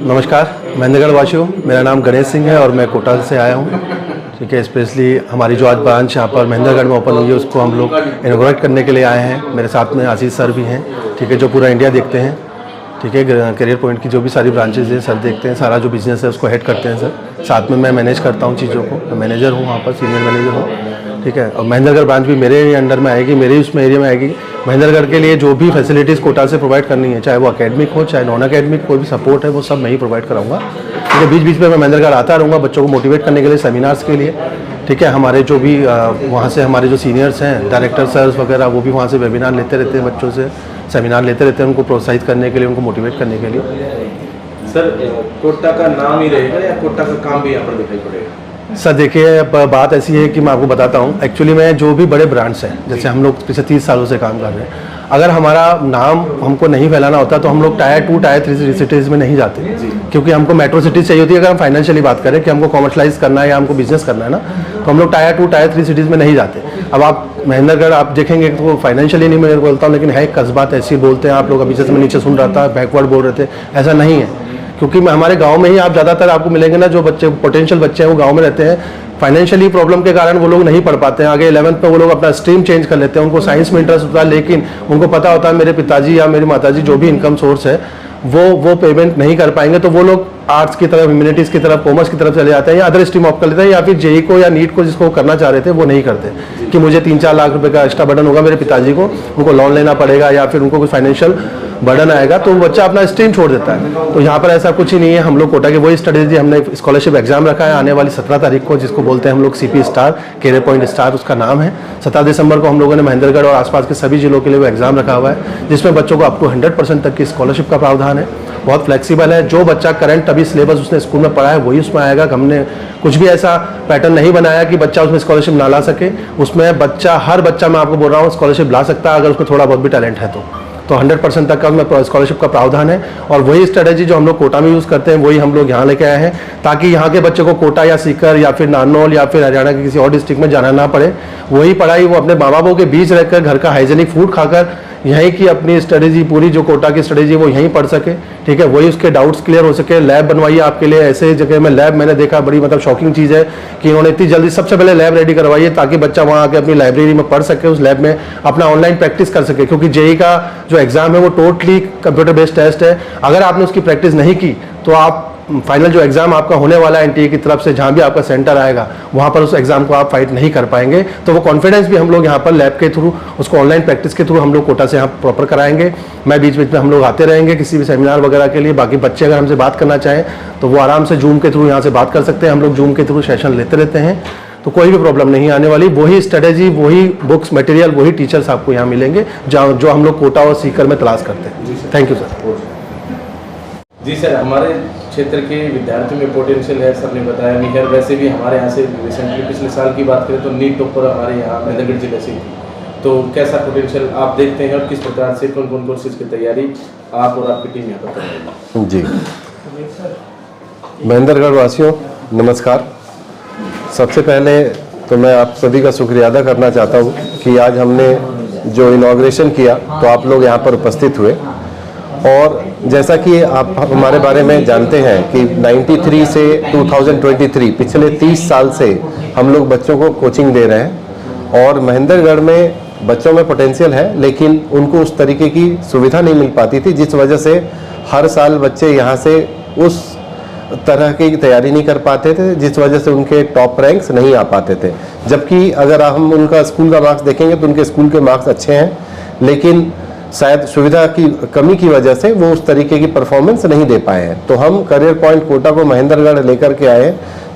नमस्कार महेंद्रगढ़ वासियों, मेरा नाम गणेश सिंह है और मैं कोटा से आया हूँ। ठीक है, स्पेशली हमारी जो आज ब्रांच यहाँ पर महेंद्रगढ़ में ओपन हुई है उसको हम लोग इनॉग्रेट करने के लिए आए हैं। मेरे साथ में आशीष सर भी हैं, ठीक है, जो पूरा इंडिया देखते हैं। ठीक है, करियर पॉइंट की जो भी सारी ब्रांचेज हैं सर देखते हैं, सारा जो बिजनेस है उसको हेड करते हैं सर। साथ में मैं मैनेज करता हूँ चीज़ों को, मैं मैनेजर हूँ वहाँ पर, सीनियर मैनेजर हूँ। ठीक है, और महेंद्रगढ़ ब्रांच भी मेरे ही अंडर में आएगी, मेरे ही उसमें एरिया में आएगी। महेंद्रगढ़ के लिए जो भी फैसिलिटीज़ कोटा से प्रोवाइड करनी है, चाहे वो अकेडमिक हो चाहे नॉन अकेडमिक, कोई भी सपोर्ट है वो सब मैं ही प्रोवाइड कराऊंगा। ठीक है, बीच बीच में मैं महेंद्रगढ़ आता रहूँगा बच्चों को मोटिवेट करने के लिए, सेमिनार्स के लिए। ठीक है, हमारे जो भी वहाँ से हमारे जो सीनियर्स हैं, डायरेक्टर सर्स वगैरह, वो भी वहाँ से वेबिनार लेते रहते हैं, बच्चों से सेमिनार लेते रहते हैं, उनको प्रोत्साहित करने के लिए, उनको मोटिवेट करने के लिए। सर, कोटा का नाम ही रहेगा या कोटा का काम भी यहाँ पर दिखाई पड़ेगा? सर देखिए, बात ऐसी है कि मैं आपको बताता हूँ। एक्चुअली में जो भी बड़े ब्रांड्स हैं, जैसे हम लोग पिछले 30 सालों से काम कर रहे हैं, अगर हमारा नाम हमको नहीं फैलाना होता तो हम लोग टायर 2 टायर 3 सिटीज़ में नहीं जाते, क्योंकि हमको मेट्रो सिटीज़ चाहिए होती है। अगर हम फाइनेंशियली बात करें कि हमको कॉमर्शलाइज करना है या हमको बिजनेस करना है ना, तो हम लोग टायर 2 टायर 3 सिटीज़ में नहीं जाते। अब आप महेंद्रगढ़ आप देखेंगे तो फाइनेंशियली नहीं मैं बोलता हूँ, लेकिन है एक कस्बा, तहसील बोलते हैं आप लोग। अभी जैसे मैं नीचे सुन रहा था बैकवर्ड बोल रहे थे, ऐसा नहीं है, क्योंकि हमारे गांव में ही आप ज़्यादातर आपको मिलेंगे ना, जो बच्चे पोटेंशियल बच्चे हैं वो गांव में रहते हैं। फाइनेंशियली प्रॉब्लम के कारण वो लोग नहीं पढ़ पाते हैं आगे। 11th में वो लोग अपना स्ट्रीम चेंज कर लेते हैं, उनको साइंस में इंटरेस्ट होता है, लेकिन उनको पता होता है मेरे पिताजी या मेरी माताजी जो भी इनकम सोर्स है वो पेमेंट नहीं कर पाएंगे, तो वो लोग आर्ट्स की तरफ, ह्यूमैनिटीज़ की तरफ, कॉमर्स की तरफ चले जाते हैं या अदर स्ट्रीम ऑफ कर लेते हैं, या फिर जेई को या नीट को जिसको करना चाह रहे थे वो नहीं करते कि मुझे 3-4 लाख रुपए का एक्स्ट्रा बर्डन होगा मेरे पिताजी को, उनको लोन लेना पड़ेगा या फिर उनको कोई फाइनेंशियल बर्डन आएगा, तो बच्चा अपना स्ट्रीम छोड़ देता है। तो यहाँ पर ऐसा कुछ ही नहीं है। हम लोग कोटा के वही स्ट्रेटेजी, हमने स्कॉलरशिप एग्जाम रखा है आने वाली 17 तारीख को, जिसको बोलते हैं हम लोग CP star, career point star उसका नाम है। 17 दिसंबर को हम लोगों ने महेंद्रगढ़ और आसपास के सभी जिलों के लिए वो एग्जाम रखा हुआ है, जिसमें बच्चों को अप टू 100% तक की स्कॉलरशिप का प्रावधान है। बहुत फ्लेक्सिबल है, जो बच्चा करंट अभी सिलेबस उसने स्कूल में पढ़ा है वही उसमें आएगा। हमने कुछ भी ऐसा पैटर्न नहीं बनाया कि बच्चा उसमें स्कॉलरशिप ना ला सके। उसमें बच्चा, हर बच्चा मैं आपको बोल रहा हूँ स्कॉलरशिप ला सकता है, अगर उसको थोड़ा बहुत भी टैलेंट है तो 100% तक का स्कॉलरशिप का प्रावधान है। और वही स्ट्रेटेजी जो हम लोग कोटा में यूज़ करते हैं वही हम लोग यहाँ लेके आए हैं, ताकि यहाँ के बच्चे को कोटा या सीकर या फिर नारनौल या फिर हरियाणा के किसी और डिस्ट्रिक्ट में जाना ना पड़े। वही पढ़ाई वो अपने माँ बापों के बीच रहकर, घर का हाइजेनिक फूड खाकर, यहीं की अपनी स्ट्रेटेजी, पूरी जो कोटा की स्ट्रेटेजी वो यहीं पढ़ सके। ठीक है, वही उसके डाउट्स क्लियर हो सके। लैब बनवाइए आपके लिए, ऐसे जगह में लैब मैंने देखा, बड़ी मतलब शॉकिंग चीज़ है कि इन्होंने इतनी जल्दी सबसे पहले लैब रेडी करवाइए, ताकि बच्चा वहाँ आके अपनी लाइब्रेरी में पढ़ सके, उस लैब में अपना ऑनलाइन प्रैक्टिस कर सके। क्योंकि जेई का जो एग्जाम है वो टोटली कंप्यूटर बेस्ड टेस्ट है। अगर आपने उसकी प्रैक्टिस नहीं की तो आप फाइनल जो एग्जाम आपका होने वाला है NTA की तरफ से, जहाँ भी आपका सेंटर आएगा वहाँ पर उस एग्जाम को आप फाइट नहीं कर पाएंगे। तो वो कॉन्फिडेंस भी हम लोग यहाँ पर लैब के थ्रू, उसको ऑनलाइन प्रैक्टिस के थ्रू हम लोग कोटा से यहाँ प्रॉपर कराएंगे। मैं बीच बीच में हम लोग आते रहेंगे किसी भी सेमिनार वगैरह के लिए। बाकी बच्चे अगर हमसे बात करना चाहें तो वो आराम से जूम के थ्रू यहाँ से बात कर सकते हैं। हम लोग जूम के थ्रू सेशन लेते रहते हैं, तो कोई भी प्रॉब्लम नहीं आने वाली। वही स्ट्रेटेजी, वही बुक्स मटेरियल, वही टीचर्स आपको यहाँ मिलेंगे जो हम लोग कोटा और सीकर में तलाश करते हैं। Thank you sir. जी सर, हमारे क्षेत्र के विद्यार्थियों में पोटेंशियल है, सर ने बताया। मिहर वैसे भी हमारे यहाँ से रिसेंटली पिछले साल की बात करें तो नीट टॉपर हमारे यहाँ महेंद्रगढ़ जिले से थी। तो कैसा पोटेंशियल आप देखते हैं और किस प्रकार से कौन कौन कोर्सेज की तैयारी आप और आपकी टीम यहाँ पर कर रही है? जी, महेंद्रगढ़ वासियों नमस्कार। सबसे पहले तो मैं आप सभी का शुक्रिया अदा करना चाहता हूँ कि आज हमने जो इनॉग्रेशन किया तो आप लोग यहाँ पर उपस्थित हुए। और जैसा कि आप हमारे बारे में जानते हैं कि 93 से 2023 पिछले 30 साल से हम लोग बच्चों को कोचिंग दे रहे हैं। और महेंद्रगढ़ में बच्चों में पोटेंशियल है, लेकिन उनको उस तरीके की सुविधा नहीं मिल पाती थी, जिस वजह से हर साल बच्चे यहाँ से उस तरह की तैयारी नहीं कर पाते थे, जिस वजह से उनके टॉप रैंक्स नहीं आ पाते थे। जबकि अगर हम उनका स्कूल का मार्क्स देखेंगे तो उनके स्कूल के मार्क्स अच्छे हैं, लेकिन शायद सुविधा की कमी की वजह से वो उस तरीके की परफॉर्मेंस नहीं दे पाए हैं। तो हम करियर पॉइंट कोटा को महेंद्रगढ़ लेकर के आए,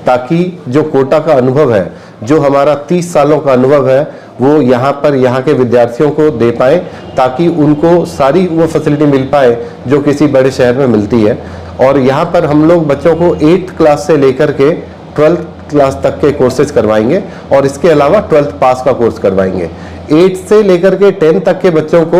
ताकि जो कोटा का अनुभव है, जो हमारा 30 सालों का अनुभव है, वो यहाँ पर यहाँ के विद्यार्थियों को दे पाए, ताकि उनको सारी वो फैसिलिटी मिल पाए जो किसी बड़े शहर में मिलती है। और यहाँ पर हम लोग बच्चों को 8th क्लास से लेकर के 12th क्लास तक के कोर्सेज करवाएंगे और इसके अलावा 12th पास का कोर्स करवाएंगे। 8 से लेकर के 10 तक के बच्चों को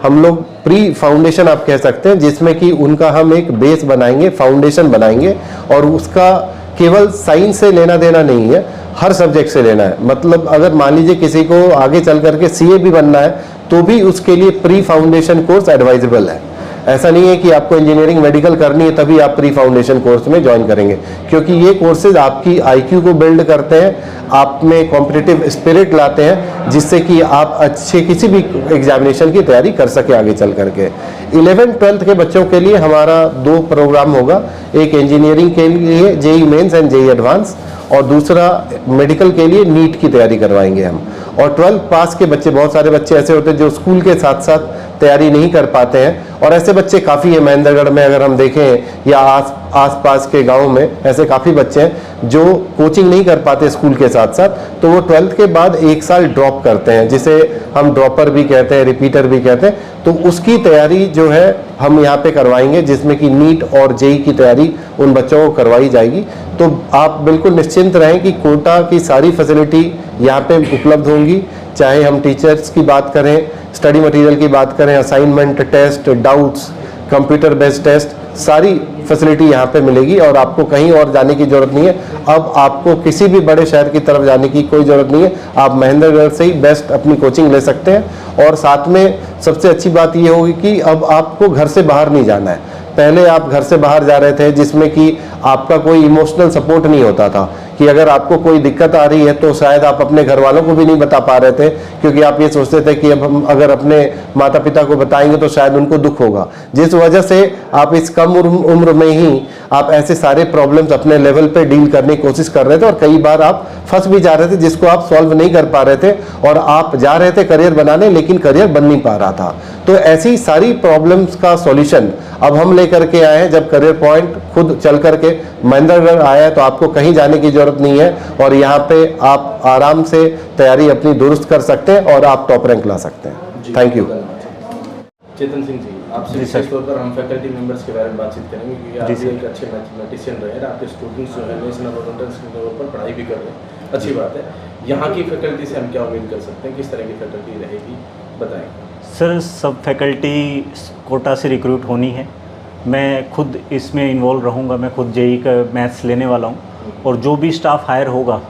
हम लोग प्री फाउंडेशन आप कह सकते हैं, जिसमें कि उनका हम एक बेस बनाएंगे, फाउंडेशन बनाएंगे। और उसका केवल साइंस से लेना देना नहीं है, हर सब्जेक्ट से लेना है। मतलब अगर मान लीजिए किसी को आगे चल करके CA भी बनना है तो भी उसके लिए प्री फाउंडेशन कोर्स एडवाइजेबल है। ऐसा नहीं है कि आपको इंजीनियरिंग मेडिकल करनी है तभी आप प्री फाउंडेशन कोर्स में ज्वाइन करेंगे, क्योंकि ये कोर्सेज आपकी IQ को बिल्ड करते हैं, आप में कॉम्पिटिटिव स्पिरिट लाते हैं, जिससे कि आप अच्छे किसी भी एग्जामिनेशन की तैयारी कर सके आगे चल करके। 11th-12th के बच्चों के लिए हमारा 2 प्रोग्राम होगा, एक इंजीनियरिंग के लिए JEE mains and JEE advance, और दूसरा मेडिकल के लिए नीट की तैयारी करवाएंगे हम। और 12th पास के बच्चे, बहुत सारे बच्चे ऐसे होते हैं जो स्कूल के साथ साथ तैयारी नहीं कर पाते हैं, और ऐसे बच्चे काफ़ी हैं महेंद्रगढ़ में, अगर हम देखें या आस पास के गाँव में ऐसे काफ़ी बच्चे हैं जो कोचिंग नहीं कर पाते स्कूल के साथ साथ, तो वो 12th के बाद 1 साल ड्रॉप करते हैं, जिसे हम ड्रॉपर भी कहते हैं, रिपीटर भी कहते हैं। तो उसकी तैयारी जो है हम यहाँ पे करवाएंगे, जिसमें कि नीट और JEE की तैयारी उन बच्चों को करवाई जाएगी। तो आप बिल्कुल निश्चिंत रहें कि कोटा की सारी फैसिलिटी यहाँ पे उपलब्ध होंगी, चाहे हम टीचर्स की बात करें, स्टडी मटेरियल की बात करें, assignment, test, doubts, computer based test, सारी फैसिलिटी यहाँ पे मिलेगी और आपको कहीं और जाने की ज़रूरत नहीं है। अब आपको किसी भी बड़े शहर की तरफ जाने की कोई ज़रूरत नहीं है, आप महेंद्रगढ़ से ही बेस्ट अपनी कोचिंग ले सकते हैं। और साथ में सबसे अच्छी बात ये होगी कि अब आपको घर से बाहर नहीं जाना है। पहले आप घर से बाहर जा रहे थे जिसमें कि आपका कोई इमोशनल सपोर्ट नहीं होता था, कि अगर आपको कोई दिक्कत आ रही है तो शायद आप अपने घर वालों को भी नहीं बता पा रहे थे, क्योंकि आप ये सोचते थे कि अब हम अगर अपने माता पिता को बताएंगे तो शायद उनको दुख होगा, जिस वजह से आप इस कम उम्र में ही आप ऐसे सारे प्रॉब्लम्स अपने लेवल पे डील करने की कोशिश कर रहे थे, और कई बार आप फंस भी जा रहे थे जिसको आप सॉल्व नहीं कर पा रहे थे, और आप जा रहे थे करियर बनाने लेकिन करियर बन नहीं पा रहा था। तो ऐसी सारी प्रॉब्लम्स का सॉल्यूशन अब हम लेकर के आए हैं। जब करियर पॉइंट खुद चल करके महेंद्रगढ़ आया है तो आपको कहीं जाने की जरूरत नहीं है, और यहाँ पे आप आराम से तैयारी अपनी दुरुस्त कर सकते हैं और आप टॉप रैंक ला सकते हैं। Thank you. चेतन सिंह जी, आपसे विशेष तौर पर हम फैकल्टी मेंबर्स के बारे में बातचीत करेंगे, क्योंकि आप भी एक अच्छे मैथमेटिशियन रहे हैं, आपके स्टूडेंट्स जो है नेशनल और इंटरनेशनल लेवल पर पढ़ाई भी कर रहे हैं, अच्छी बात है। यहाँ की फैकल्टी से हम क्या उम्मीद कर सकते हैं, किस तरह की फैकल्टी रहेगी, बताएं। सर, सब फैकल्टी कोटा से रिक्रूट होनी है। मैं खुद इसमें इन्वॉल्व रहूँगा, मैं खुद JEE का मैथ्स लेने वाला हूँ, और जो भी स्टाफ हायर होगा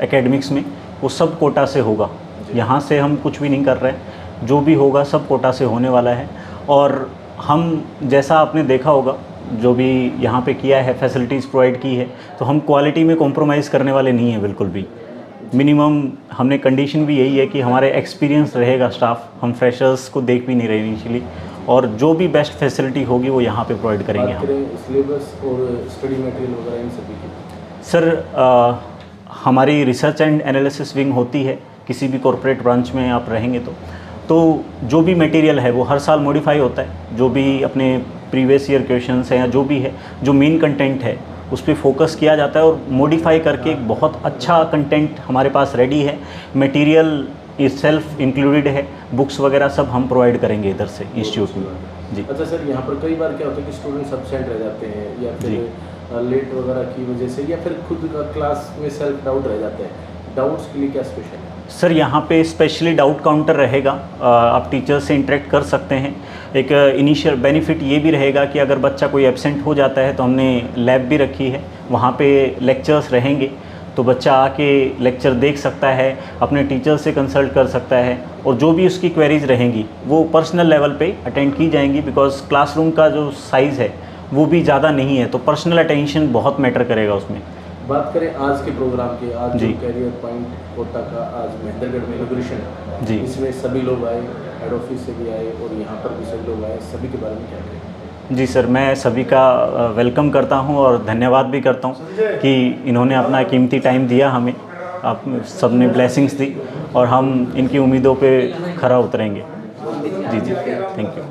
एकेडमिक्स में वो सब कोटा से होगा। यहाँ से हम कुछ भी नहीं कर रहे हैं, जो भी होगा सब कोटा से होने वाला है। और हम, जैसा आपने देखा होगा, जो भी यहाँ पे किया है, फैसिलिटीज़ प्रोवाइड की है, तो हम क्वालिटी में कॉम्प्रोमाइज़ करने वाले नहीं हैं बिल्कुल भी। मिनिमम हमने कंडीशन भी यही है कि हमारे एक्सपीरियंस रहेगा स्टाफ, हम फ्रेशर्स को देख भी नहीं रहे इनिशियली, और जो भी बेस्ट फैसिलिटी होगी वो यहाँ पे प्रोवाइड करेंगे हम। सिलेबस और स्टडी मटेरियल वगैरह इन सभी की सर, हमारी रिसर्च एंड एनालिसिस विंग होती है किसी भी कॉर्पोरेट ब्रांच में आप रहेंगे तो जो भी मटेरियल है वो हर साल मॉडिफाई होता है। जो भी अपने प्रीवियस ईयर क्वेश्चंस हैं या जो भी है, जो मेन कंटेंट है उस पर फोकस किया जाता है और मॉडिफाई करके एक बहुत अच्छा कंटेंट हमारे पास रेडी है। मटेरियल इस सेल्फ इंक्लूडेड है, बुक्स वगैरह सब हम प्रोवाइड करेंगे इधर से इंस्टीट्यूट में। जी। अच्छा सर, यहाँ पर कई बार क्या होता है कि स्टूडेंट्स एब्सेंट रह जाते हैं, या फिर लेट वगैरह की वजह से, या फिर खुद का क्लास में सेल्फ डाउट रह जाते हैं, डाउट्स के लिए क्या स्पेशल है? सर, यहाँ पे स्पेशली डाउट काउंटर रहेगा, आप टीचर से इंटरेक्ट कर सकते हैं। एक इनिशियल बेनिफिट ये भी रहेगा कि अगर बच्चा कोई एब्सेंट हो जाता है तो हमने लैब भी रखी है, वहाँ पे लेक्चर्स रहेंगे, तो बच्चा आके लेक्चर देख सकता है, अपने टीचर से कंसल्ट कर सकता है, और जो भी उसकी क्वेरीज रहेंगी वो पर्सनल लेवल पे अटेंड की जाएंगी, बिकॉज क्लासरूम का जो साइज़ है वो भी ज़्यादा नहीं है, तो पर्सनल अटेंशन बहुत मैटर करेगा उसमें। बात करें आज के प्रोग्राम की, आज जी। जो कैरियर पॉइंट कोटा का आज महेंद्रगढ़ में इनॉग्रेशन है, जी। इसमें सभी लोग आए, हेड ऑफिस से भी आए और यहाँ पर भी सभी लोग आए, सभी के बारे में क्या कहें? जी सर, मैं सभी का वेलकम करता हूँ और धन्यवाद भी करता हूँ कि इन्होंने अपना कीमती टाइम दिया हमें, आप सब ने ब्लेसिंग्स दी, और हम इनकी उम्मीदों पे खरा उतरेंगे। जी जी, थैंक यू।